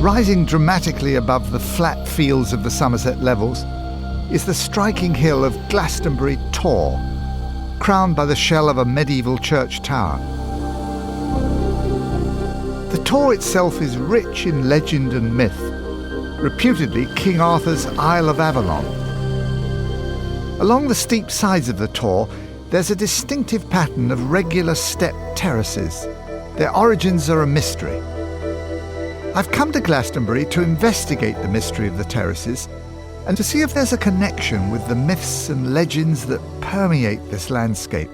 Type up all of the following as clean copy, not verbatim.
Rising dramatically above the flat fields of the Somerset levels is the striking hill of Glastonbury Tor, crowned by the shell of a medieval church tower. The Tor itself is rich in legend and myth, reputedly King Arthur's Isle of Avalon. Along the steep sides of the Tor, there's a distinctive pattern of regular step terraces. Their origins are a mystery. I've come to Glastonbury to investigate the mystery of the terraces and to see if there's a connection with the myths and legends that permeate this landscape.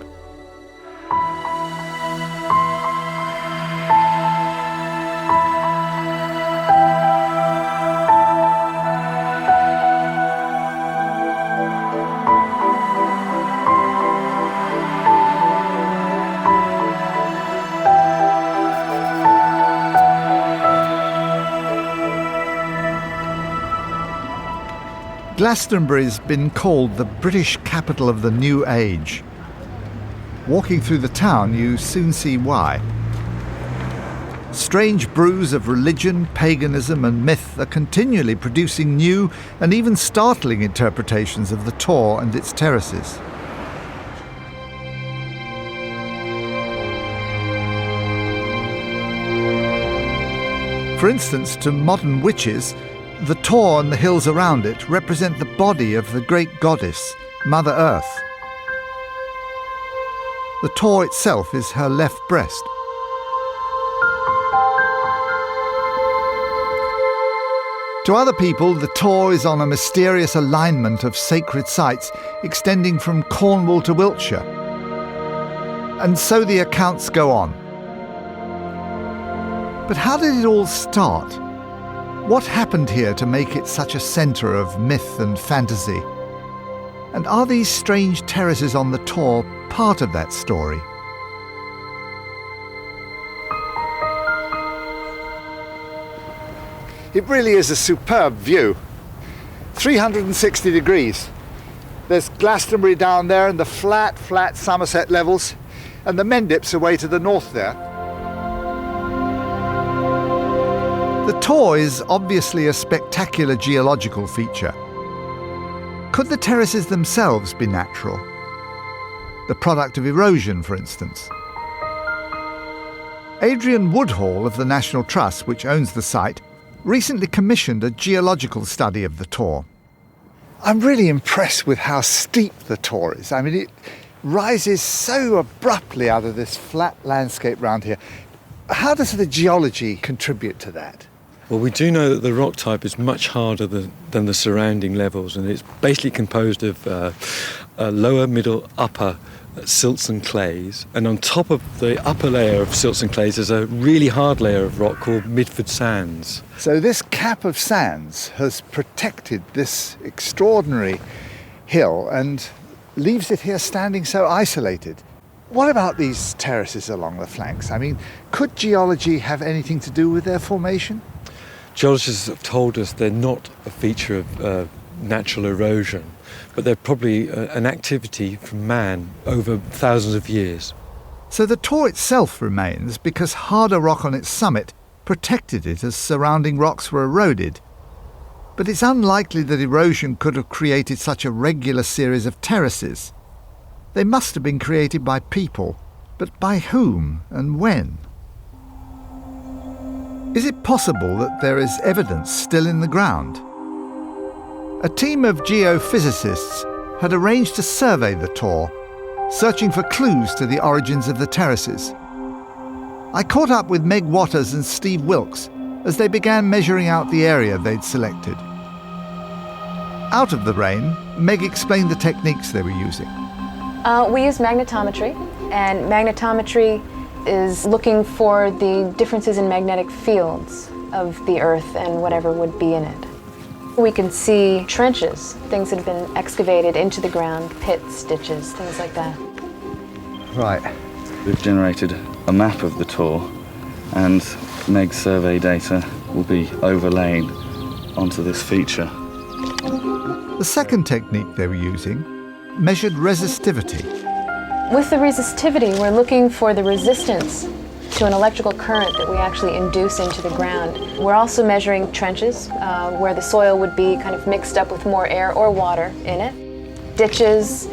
Glastonbury's been called the British capital of the New Age. Walking through the town, you soon see why. Strange brews of religion, paganism and myth are continually producing new and even startling interpretations of the Tor and its terraces. For instance, to modern witches, the Tor and the hills around it represent the body of the great goddess, Mother Earth. The Tor itself is her left breast. To other people, the Tor is on a mysterious alignment of sacred sites extending from Cornwall to Wiltshire. And so the accounts go on. But how did it all start? What happened here to make it such a centre of myth and fantasy? And are these strange terraces on the Tor part of that story? It really is a superb view. 360 degrees. There's Glastonbury down there and the flat Somerset levels, and the Mendips away to the north there. The Tor is obviously a spectacular geological feature. Could the terraces themselves be natural? The product of erosion, for instance. Adrian Woodhall of the National Trust, which owns the site, recently commissioned a geological study of the Tor. I'm really impressed with how steep the Tor is. I mean, it rises so abruptly out of this flat landscape round here. How does the geology contribute to that? Well, we do know that the rock type is much harder than the surrounding levels, and it's basically composed of lower, middle, upper silts and clays, and on top of the upper layer of silts and clays there's a really hard layer of rock called Midford Sands. So this cap of sands has protected this extraordinary hill and leaves it here standing so isolated. What about these terraces along the flanks? I mean, could geology have anything to do with their formation? Geologists have told us they're not a feature of natural erosion, but they're probably an activity from man over thousands of years. So the Tor itself remains because harder rock on its summit protected it as surrounding rocks were eroded. But it's unlikely that erosion could have created such a regular series of terraces. They must have been created by people, but by whom and when? Is it possible that there is evidence still in the ground? A team of geophysicists had arranged to survey the Tor, searching for clues to the origins of the terraces. I caught up with Meg Waters and Steve Wilkes as they began measuring out the area they'd selected. Out of the rain, Meg explained the techniques they were using. We use magnetometry, and magnetometry is looking for the differences in magnetic fields of the Earth and whatever would be in it. We can see trenches, things that have been excavated into the ground, pits, ditches, things like that. Right. We've generated a map of the Tor, and Meg's survey data will be overlaid onto this feature. The second technique they were using measured resistivity. With the resistivity, we're looking for the resistance to to an electrical current that we actually induce into the ground. We're also measuring trenches where the soil would be kind of mixed up with more air or water in it. Ditches.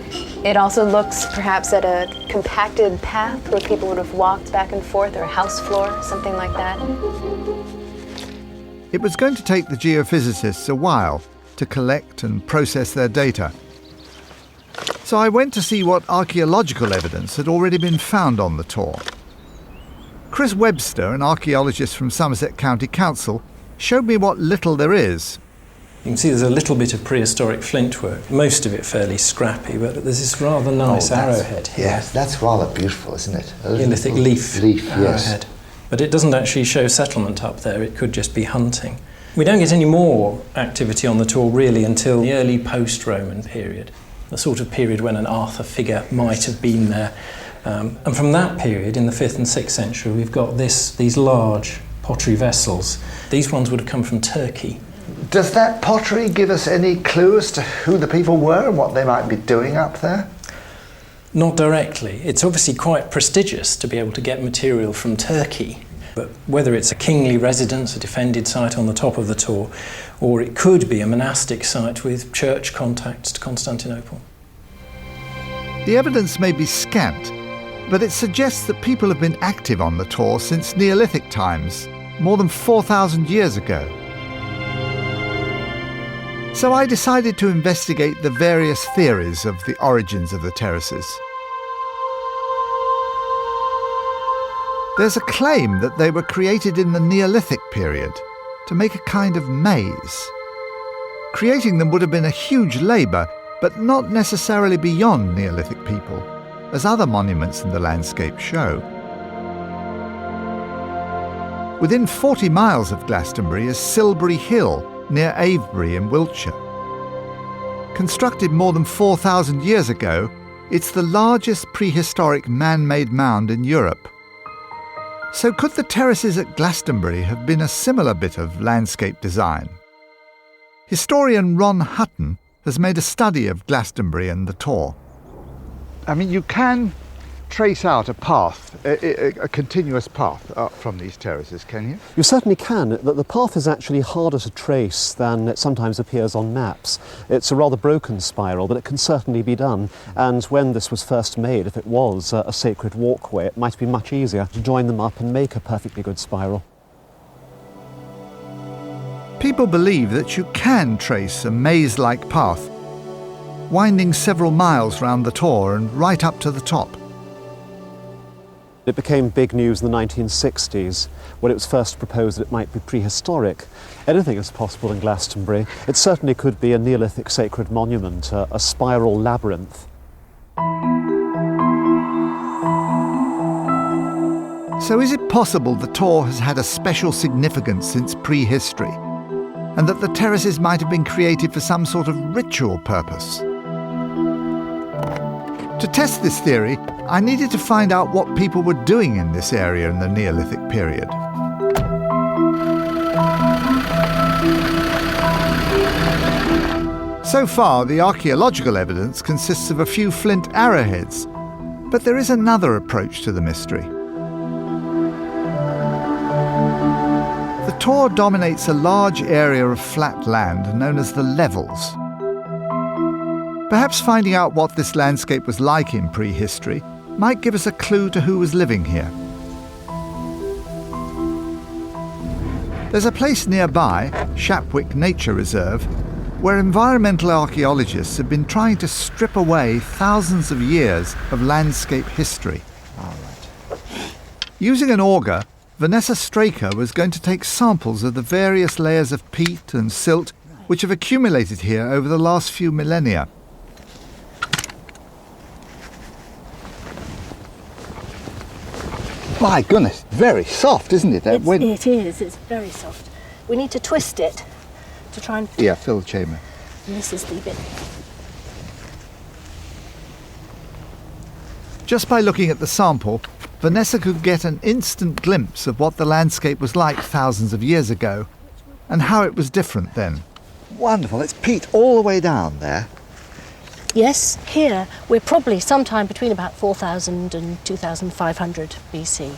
It also looks perhaps at a compacted path where people would have walked back and forth, or a house floor, something like that. It was going to take the geophysicists a while to collect and process their data. So I went to see what archaeological evidence had already been found on the Tor. Chris Webster, an archaeologist from Somerset County Council, showed me what little there is. You can see there's a little bit of prehistoric flint work, most of it fairly scrappy, but there's this rather nice arrowhead here. Yes, that's rather beautiful, isn't it? Neolithic leaf Yes. arrowhead. But it doesn't actually show settlement up there, it could just be hunting. We don't get any more activity on the Tor really until the early post-Roman period, the sort of period when an Arthur figure might have been there. And from that period, in the 5th and 6th century, we've got these large pottery vessels. These ones would have come from Turkey. Does that pottery give us any clue as to who the people were and what they might be doing up there? Not directly. It's obviously quite prestigious to be able to get material from Turkey. But whether it's a kingly residence, a defended site on the top of the Tor, or it could be a monastic site with church contacts to Constantinople. The evidence may be scant, but it suggests that people have been active on the Tor since Neolithic times, more than 4,000 years ago. So I decided to investigate the various theories of the origins of the terraces. There's a claim that they were created in the Neolithic period to make a kind of maze. Creating them would have been a huge labour, but not necessarily beyond Neolithic people, as other monuments in the landscape show. Within 40 miles of Glastonbury is Silbury Hill, near Avebury in Wiltshire. Constructed more than 4,000 years ago, it's the largest prehistoric man-made mound in Europe. So could the terraces at Glastonbury have been a similar bit of landscape design? Historian Ron Hutton has made a study of Glastonbury and the Tor. I mean, you can trace out a path, a continuous path up from these terraces, can you? You certainly can. The path is actually harder to trace than it sometimes appears on maps. It's a rather broken spiral, but it can certainly be done. And when this was first made, if it was a sacred walkway, it might be much easier to join them up and make a perfectly good spiral. People believe that you can trace a maze-like path, winding several miles round the Tor and right up to the top. It became big news in the 1960s when it was first proposed that it might be prehistoric. Anything is possible in Glastonbury. It certainly could be a Neolithic sacred monument, a spiral labyrinth. So is it possible the Tor has had a special significance since prehistory, and that the terraces might have been created for some sort of ritual purpose? To test this theory, I needed to find out what people were doing in this area in the Neolithic period. So far, the archaeological evidence consists of a few flint arrowheads, but there is another approach to the mystery. The Tor dominates a large area of flat land known as the Levels. Perhaps finding out what this landscape was like in prehistory might give us a clue to who was living here. There's a place nearby, Shapwick Nature Reserve, where environmental archaeologists have been trying to strip away thousands of years of landscape history. Using an auger, Vanessa Straker was going to take samples of the various layers of peat and silt which have accumulated here over the last few millennia. My goodness, very soft, isn't it? It is, it's very soft. We need to twist it to try and... Yeah, fill the chamber. And this is the bit. Just by looking at the sample, Vanessa could get an instant glimpse of what the landscape was like thousands of years ago, and how it was different then. Wonderful, it's peat all the way down there. Yes, here we're probably sometime between about 4,000 and 2,500 BC.